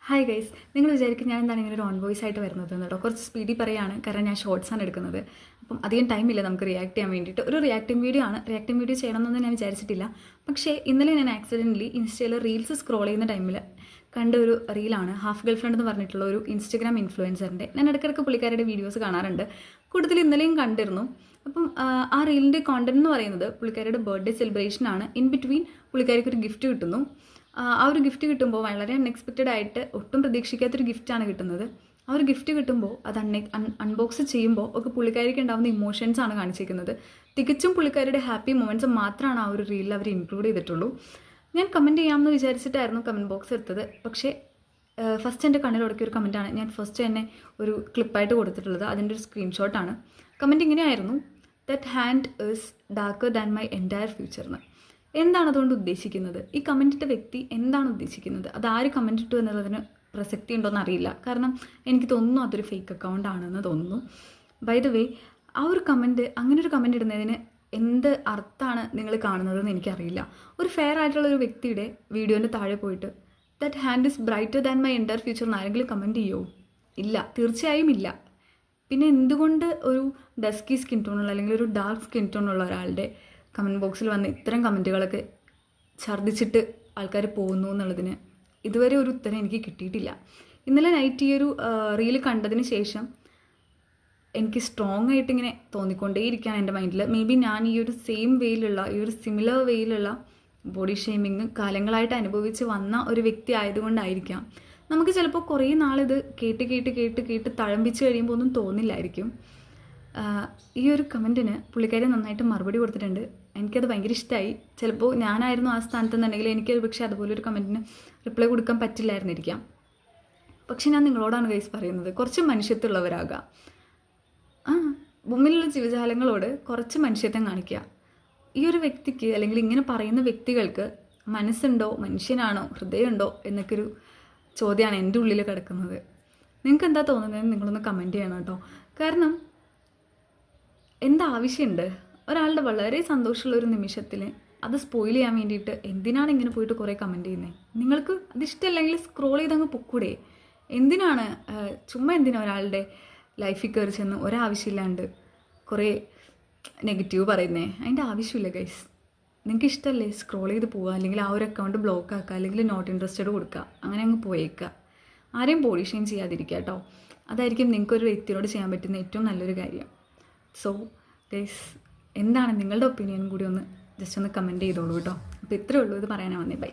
Hi guys, നിങ്ങൾ വിചാരിക്കും ഞാൻ എന്താണ് ഇങ്ങനെ ഒരു ഓൺ വോയിസ് ആയിട്ട് വരുന്നത് കേട്ടോ. കുറച്ച് സ്പീഡിൽ പറയുകയാണ്, കാരണം ഞാൻ ഷോർട്സാണ് എടുക്കുന്നത്. അപ്പം അധികം ടൈമില്ല നമുക്ക് റിയാക്ട് ചെയ്യാൻ വേണ്ടിയിട്ട്. ഒരു റിയാക്ടിങ് വീഡിയോ ആണ്. റിയാക്ടിങ് വീഡിയോ ചെയ്യണമെന്നൊന്നും ഞാൻ വിചാരിച്ചിട്ടില്ല. പക്ഷേ ഇന്നലെ ഞാൻ ആക്സിഡൻ്റലി ഇൻസ്റ്റയിൽ റീൽസ് സ്ക്രോൾ ചെയ്യുന്ന ടൈമിൽ കണ്ട ഒരു റീലാണ് ഹാഫ് ഗേൾ ഫ്രണ്ട് എന്ന് പറഞ്ഞിട്ടുള്ള ഒരു ഇൻസ്റ്റഗ്രാം ഇൻഫ്ലുവൻസറിൻ്റെ. ഞാൻ ഇടയ്ക്കിടയ്ക്ക് പുള്ളിക്കാരുടെ വീഡിയോസ് കാണാറുണ്ട്. കൂടുതൽ ഇന്നലെയും കണ്ടിരുന്നു. അപ്പം ആ റീലിൻ്റെ കോണ്ടന്റ് എന്ന് പറയുന്നത് പുള്ളിക്കാരുടെ ബർത്ത്ഡേ സെലിബ്രേഷൻ ആണ്. ഇൻ ബിറ്റ്വീൻ പുള്ളിക്കാരിക്ക് ഒരു ഗിഫ്റ്റ് കിട്ടുന്നു. ആ ഒരു ഗിഫ്റ്റ് കിട്ടുമ്പോൾ വളരെ അൺഎക്സ്പെക്റ്റഡ് ആയിട്ട് ഒട്ടും പ്രതീക്ഷിക്കാത്തൊരു ഗിഫ്റ്റാണ് കിട്ടുന്നത്. ആ ഒരു ഗിഫ്റ്റ് കിട്ടുമ്പോൾ അത് അൺബോക്സ് ചെയ്യുമ്പോൾ ഒക്കെ പുള്ളിക്കാരിക്ക് ഉണ്ടാകുന്ന ഇമോഷൻസാണ് കാണിച്ചിരിക്കുന്നത്. തികച്ചും പുള്ളിക്കാരുടെ ഹാപ്പി മൊമെൻറ്റ്സ് മാത്രമാണ് ആ ഒരു റീലിൽ അവർ ഇൻക്ലൂഡ് ചെയ്തിട്ടുള്ളൂ. ഞാൻ കമൻറ്റ് ചെയ്യാമെന്ന് വിചാരിച്ചിട്ടായിരുന്നു കമൻറ്റ് ബോക്സ് എടുത്തത്. പക്ഷേ ഫസ്റ്റ് എൻ്റെ കണ്ണിൽ ഉടക്കിയ ഒരു കമൻറ്റാണ് ഞാൻ ഫസ്റ്റ് തന്നെ ഒരു ക്ലിപ്പായിട്ട് കൊടുത്തിട്ടുള്ളത്. അതിൻ്റെ ഒരു സ്ക്രീൻഷോട്ടാണ്. കമൻറ്റ് ഇങ്ങനെയായിരുന്നു: that hand is darker than my entire future എന്ന്. എന്താണ് അതുകൊണ്ട് ഉദ്ദേശിക്കുന്നത്? ഈ കമൻറ്റിട്ട വ്യക്തി എന്താണ് ഉദ്ദേശിക്കുന്നത്? അത് ആര് കമൻറ്റ് ഇട്ടു എന്നുള്ളതിന് പ്രസക്തി ഉണ്ടോയെന്ന് അറിയില്ല. കാരണം എനിക്ക് തോന്നുന്നു അതൊരു ഫേക്ക് അക്കൗണ്ട് ആണെന്ന് തോന്നുന്നു. ബൈ ദ വേ, ആ ഒരു കമൻറ്റ്, അങ്ങനെ ഒരു കമൻറ്റ് ഇടുന്നതിന് എന്ത് അർത്ഥമാണ് നിങ്ങൾ കാണുന്നതെന്ന് എനിക്കറിയില്ല. ഒരു ഫെയർ ആയിട്ടുള്ള ഒരു വ്യക്തിയുടെ വീഡിയോൻ്റെ താഴെ പോയിട്ട് that hand is brighter than my entire future എന്ന് ആരെങ്കിലും കമൻറ്റ് ചെയ്യുമോ? ഇല്ല, തീർച്ചയായും ഇല്ല. പിന്നെ എന്തുകൊണ്ട് ഒരു ഡസ്കി സ്കിൻ ടോണുള്ള അല്ലെങ്കിൽ ഒരു ഡാർക്ക് സ്കിൻ ടോണുള്ള ഒരാളുടെ കമൻറ്റ് ബോക്സിൽ വന്ന് ഇത്തരം കമൻറ്റുകളൊക്കെ ഛർദ്ദിച്ചിട്ട് ആൾക്കാർ പോകുന്നു എന്നുള്ളതിന് ഇതുവരെ ഒരു ഉത്തരം എനിക്ക് കിട്ടിയിട്ടില്ല. ഇന്നലെ നൈറ്റ് ഈ ഒരു റീൽ കണ്ടതിന് ശേഷം എനിക്ക് സ്ട്രോങ് ആയിട്ട് ഇങ്ങനെ തോന്നിക്കൊണ്ടേയിരിക്കുകയാണ് എൻ്റെ മൈൻഡിൽ. മേ ബി ഞാൻ ഈ ഒരു സെയിം വേയിലുള്ള, ഈ ഒരു സിമിലർ വേയിലുള്ള ബോഡി ഷെയ്മിങ് കാലങ്ങളായിട്ട് അനുഭവിച്ച് വന്ന ഒരു വ്യക്തി ആയതുകൊണ്ടായിരിക്കാം നമുക്ക് ചിലപ്പോൾ കുറേ നാളിത് കേട്ട് തഴമ്പിച്ച് കഴിയുമ്പോൾ ഒന്നും തോന്നില്ലായിരിക്കും. ഈ ഒരു കമൻറ്റിന് പുള്ളിക്കാരി നന്നായിട്ട് മറുപടി കൊടുത്തിട്ടുണ്ട്. എനിക്കത് ഭയങ്കര ഇഷ്ടമായി. ചിലപ്പോൾ ഞാനായിരുന്നു ആ സ്ഥാനത്തെന്നുണ്ടെങ്കിൽ എനിക്കത് പക്ഷേ അതുപോലൊരു കമൻറ്റിന് റിപ്ലൈ കൊടുക്കാൻ പറ്റില്ലായിരുന്നിരിക്കാം. പക്ഷെ ഞാൻ നിങ്ങളോടാണ് ഗൈസ് പറയുന്നത്, കുറച്ച് മനുഷ്യത്വമുള്ളവരാകുക. ഭൂമിയിലുള്ള ജീവജാലങ്ങളോട് കുറച്ച് മനുഷ്യത്വം കാണിക്കുക. ഈ ഒരു വ്യക്തിക്ക് അല്ലെങ്കിൽ ഇങ്ങനെ പറയുന്ന വ്യക്തികൾക്ക് മനസ്സുണ്ടോ, മനുഷ്യനാണോ, ഹൃദയമുണ്ടോ എന്നൊക്കെ ഒരു ചോദ്യമാണ് എൻ്റെ ഉള്ളിൽ കിടക്കുന്നത്. നിങ്ങൾക്ക് എന്താ തോന്നുന്നത് നിങ്ങളൊന്ന് കമൻറ്റ് ചെയ്യണം കേട്ടോ. കാരണം എന്താവശ്യമുണ്ട്? ഒരാളുടെ വളരെ സന്തോഷമുള്ള ഒരു നിമിഷത്തിൽ അത് സ്പോയിൽ ചെയ്യാൻ വേണ്ടിയിട്ട് എന്തിനാണ് ഇങ്ങനെ പോയിട്ട് കുറേ കമൻറ്റ് ചെയ്യുന്നത്? നിങ്ങൾക്ക് അതിഷ്ടമല്ലെങ്കിൽ സ്ക്രോൾ ചെയ്തങ്ങ് പൊക്കൂടെ? എന്തിനാണ് ചുമ്മാ ഒരാളുടെ ലൈഫിൽ കയറി ചെന്ന് ഒരാവശ്യമില്ലാണ്ട് കുറേ നെഗറ്റീവ് പറയുന്നത്? അതിൻ്റെ ആവശ്യമില്ല ഗൈസ്. നിങ്ങൾക്ക് ഇഷ്ടമല്ലേ സ്ക്രോൾ ചെയ്ത് പോവുക, അല്ലെങ്കിൽ ആ ഒരു അക്കൗണ്ട് ബ്ലോക്ക് ആക്കുക, അല്ലെങ്കിൽ നോട്ട് ഇൻട്രസ്റ്റഡ് കൊടുക്കുക, അങ്ങനെ അങ്ങ് പോയേക്കുക. ആരെയും ബോഡി ഷെയിം ചെയ്യാതിരിക്കുക കേട്ടോ. അതായിരിക്കും നിങ്ങൾക്കൊരു വ്യക്തിയോട് ചെയ്യാൻ പറ്റുന്ന ഏറ്റവും നല്ലൊരു കാര്യം. സോ ഗൈസ്, എന്താണ് നിങ്ങളുടെ ഒപ്പീനിയൻ കൂടി ഒന്ന് ജസ്റ്റ് ഒന്ന് കമൻറ്റ് ചെയ്തോളൂ കേട്ടോ. അപ്പോൾ ഇത്രയേ ഉള്ളൂ, ഇത് പറയാനാണ് വന്നേ. ബൈ.